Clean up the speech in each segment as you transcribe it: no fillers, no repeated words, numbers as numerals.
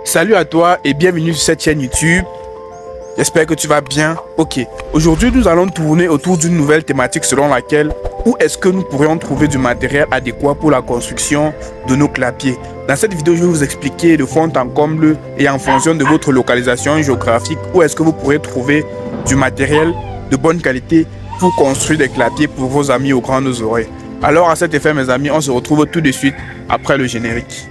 Salut à toi et bienvenue sur cette chaîne YouTube. J'espère que tu vas bien. Ok, aujourd'hui nous allons tourner autour d'une nouvelle thématique selon laquelle où est-ce que nous pourrions trouver du matériel adéquat pour la construction de nos clapiers. Dans cette vidéo, je vais vous expliquer de fond en comble et en fonction de votre localisation géographique où est-ce que vous pourrez trouver du matériel de bonne qualité pour construire des clapiers pour vos amis aux grandes oreilles. Alors à cet effet mes amis, on se retrouve tout de suite après le générique.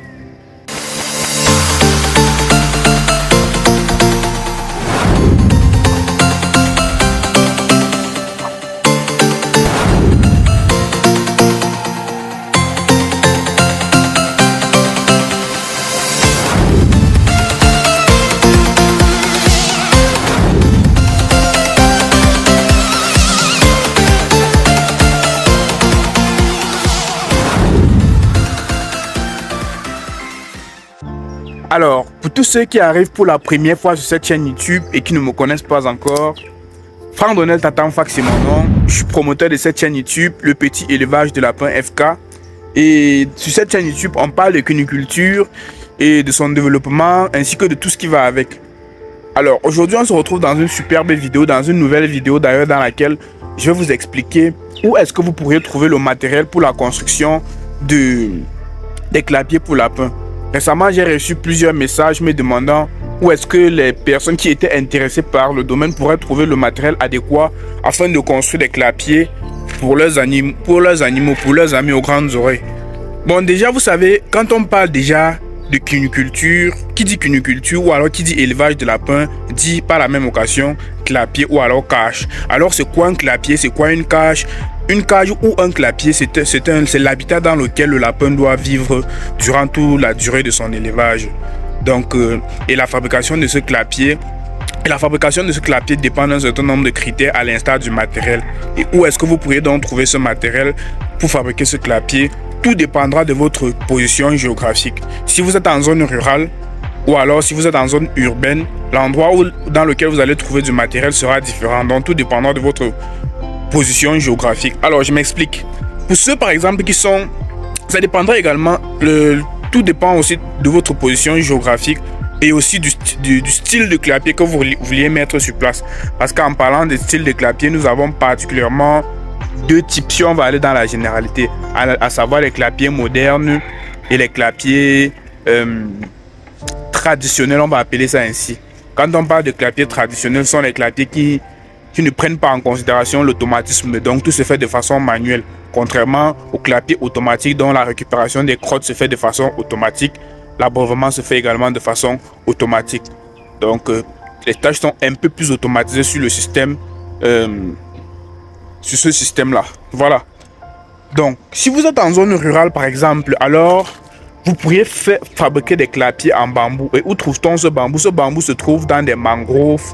Alors, pour tous ceux qui arrivent pour la première fois sur cette chaîne YouTube et qui ne me connaissent pas encore, Franck Donnel Tatanfax c'est mon nom. Je suis promoteur de cette chaîne YouTube, le petit élevage de lapin FK. Et sur cette chaîne YouTube, on parle de cuniculture et de son développement ainsi que de tout ce qui va avec. Alors, aujourd'hui, on se retrouve dans une superbe vidéo, dans une nouvelle vidéo d'ailleurs dans laquelle je vais vous expliquer où est-ce que vous pourriez trouver le matériel pour la construction des clapiers pour lapins. Récemment, j'ai reçu plusieurs messages me demandant où est-ce que les personnes qui étaient intéressées par le domaine pourraient trouver le matériel adéquat afin de construire des clapiers pour leurs animaux, pour leurs amis aux grandes oreilles. Bon, déjà, vous savez, quand on parle déjà de cuniculture, qui dit cuniculture ou alors qui dit élevage de lapins, dit par la même occasion clapier ou alors cage. Alors, c'est quoi un clapier? C'est quoi une cage? Une cage ou un clapier, c'est l'habitat dans lequel le lapin doit vivre durant toute la durée de son élevage. Donc, et la fabrication de ce clapier dépend d'un certain nombre de critères à l'instar du matériel. Et où est-ce que vous pourriez donc trouver ce matériel pour fabriquer ce clapier? Tout dépendra de votre position géographique. Si vous êtes en zone rurale ou alors si vous êtes en zone urbaine, l'endroit dans lequel vous allez trouver du matériel sera différent. Donc, tout dépendra de votre position géographique. Alors, je m'explique. Pour ceux, par exemple, qui sont... Ça dépendra également... Tout dépend aussi de votre position géographique et aussi du style de clapier que vous vouliez mettre sur place. Parce qu'en parlant de style de clapier, nous avons particulièrement deux types, si on va aller dans la généralité, à savoir les clapiers modernes et les clapiers traditionnels, on va appeler ça ainsi. Quand on parle de clapiers traditionnels, ce sont les clapiers qui ne prennent pas en considération l'automatisme, donc tout se fait de façon manuelle. Contrairement aux clapiers automatiques dont la récupération des crottes se fait de façon automatique, l'abreuvement se fait également de façon automatique. Donc les tâches sont un peu plus automatisées sur le système, sur ce système-là. Voilà. Donc, si vous êtes en zone rurale par exemple, alors vous pourriez fabriquer des clapiers en bambou. Et où trouve-t-on ce bambou? Ce bambou se trouve dans des mangroves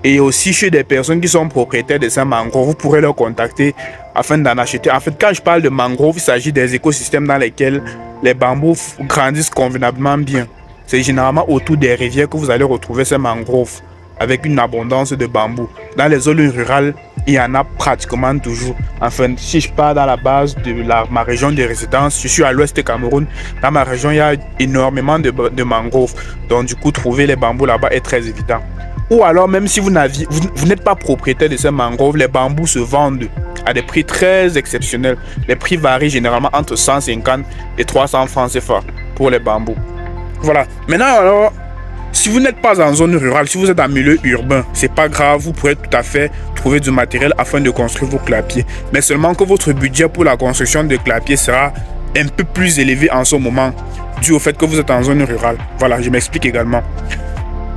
et aussi chez des personnes qui sont propriétaires de ces mangroves. Vous pourrez leur contacter afin d'en acheter. En fait, quand je parle de mangroves, il s'agit des écosystèmes dans lesquels les bambous grandissent convenablement bien. C'est généralement autour des rivières que vous allez retrouver ces mangroves avec une abondance de bambous. Dans les zones rurales, il y en a pratiquement toujours. Enfin, si je pars dans la base de ma région de résidence, je suis à l'ouest du Cameroun. Dans ma région, il y a énormément de mangroves. Donc, du coup, trouver les bambous là-bas est très évident. Ou alors, même si vous n'êtes pas propriétaire de ces mangroves, les bambous se vendent à des prix très exceptionnels. Les prix varient généralement entre 150 et 300 francs CFA pour les bambous. Voilà. Maintenant, alors, si vous n'êtes pas en zone rurale, si vous êtes en milieu urbain, c'est pas grave, vous pourrez tout à fait trouver du matériel afin de construire vos clapiers. Mais seulement que votre budget pour la construction de clapiers sera un peu plus élevé en ce moment, dû au fait que vous êtes en zone rurale. Voilà, je m'explique également.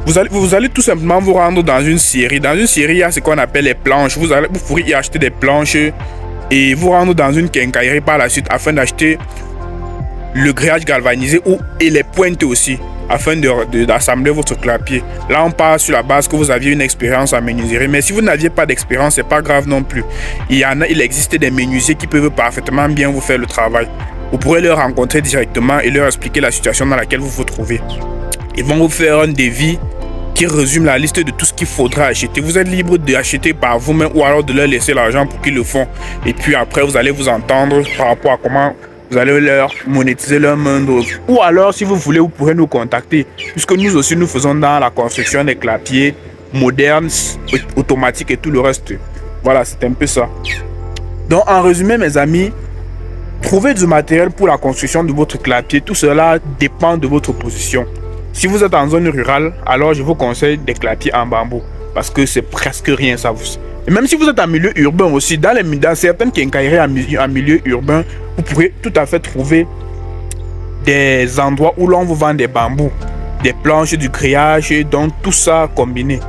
Vous allez tout simplement vous rendre dans une scierie. Dans une scierie, il y a ce qu'on appelle les planches. Vous pourrez y acheter des planches et vous rendre dans une quincaillerie par la suite afin d'acheter le grillage galvanisé et les pointes aussi afin d'assembler votre clapier. Là, on part sur la base que vous aviez une expérience en menuiserie. Mais si vous n'aviez pas d'expérience, c'est pas grave non plus. Il existe des menuisiers qui peuvent parfaitement bien vous faire le travail. Vous pourrez leur rencontrer directement et leur expliquer la situation dans laquelle vous vous trouvez. Ils vont vous faire un devis qui résume la liste de tout ce qu'il faudra acheter. Vous êtes libre d'acheter par vous-même ou alors de leur laisser l'argent pour qu'ils le font. Et puis après, vous allez vous entendre par rapport à comment Vous allez leur monétiser leur main d'œuvre. Ou alors, si vous voulez, vous pourrez nous contacter, puisque nous aussi, nous faisons dans la construction des clapiers modernes, automatiques et tout le reste. Voilà, c'est un peu ça. Donc, en résumé, mes amis, trouver du matériel pour la construction de votre clapier, tout cela dépend de votre position. Si vous êtes en zone rurale, alors je vous conseille des clapiers en bambou, parce que c'est presque rien, ça vous. Et même si vous êtes en milieu urbain aussi, dans certaines quincailleries en milieu urbain, vous pourrez tout à fait trouver des endroits où l'on vous vend des bambous, des planches, du grillage, donc tout ça combiné.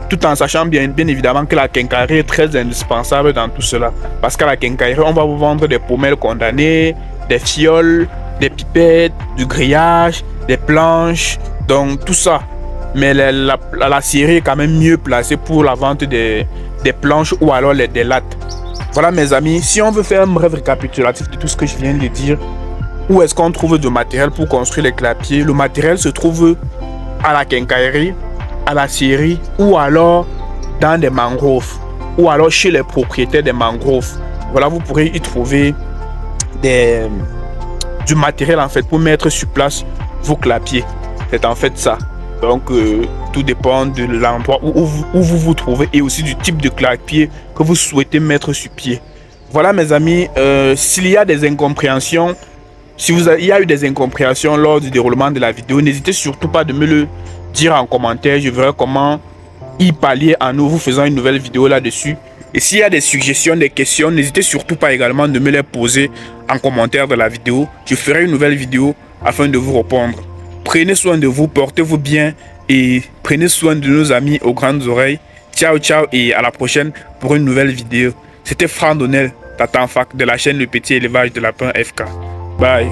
Tout en sachant bien évidemment que la quincaillerie est très indispensable dans tout cela. Parce qu'à la quincaillerie, on va vous vendre des pommelles condamnées, des fioles, des pipettes, du grillage, des planches, donc tout ça. Mais la scierie est quand même mieux placée pour la vente des planches ou alors des lattes. Voilà mes amis, si on veut faire un bref récapitulatif de tout ce que je viens de dire, où est-ce qu'on trouve du matériel pour construire les clapiers? Le matériel se trouve à la quincaillerie, à la scierie ou alors dans des mangroves ou alors chez les propriétaires des mangroves. Voilà, vous pourrez y trouver du matériel en fait pour mettre sur place vos clapiers. C'est en fait ça. Donc tout dépend de l'endroit où vous trouvez et aussi du type de clapier que vous souhaitez mettre sur pied. Voilà mes amis, s'il y a des incompréhensions, il y a eu des incompréhensions lors du déroulement de la vidéo, n'hésitez surtout pas de me le dire en commentaire. Je verrai comment y pallier en nous vous faisant une nouvelle vidéo là-dessus. Et s'il y a des suggestions, des questions, n'hésitez surtout pas également de me les poser en commentaire de la vidéo. Je ferai une nouvelle vidéo afin de vous répondre. Prenez soin de vous, portez-vous bien et prenez soin de nos amis aux grandes oreilles. Ciao, ciao et à la prochaine pour une nouvelle vidéo. C'était Franck Donnel, Tatan Fac de la chaîne Le Petit Élevage de Lapin FK. Bye.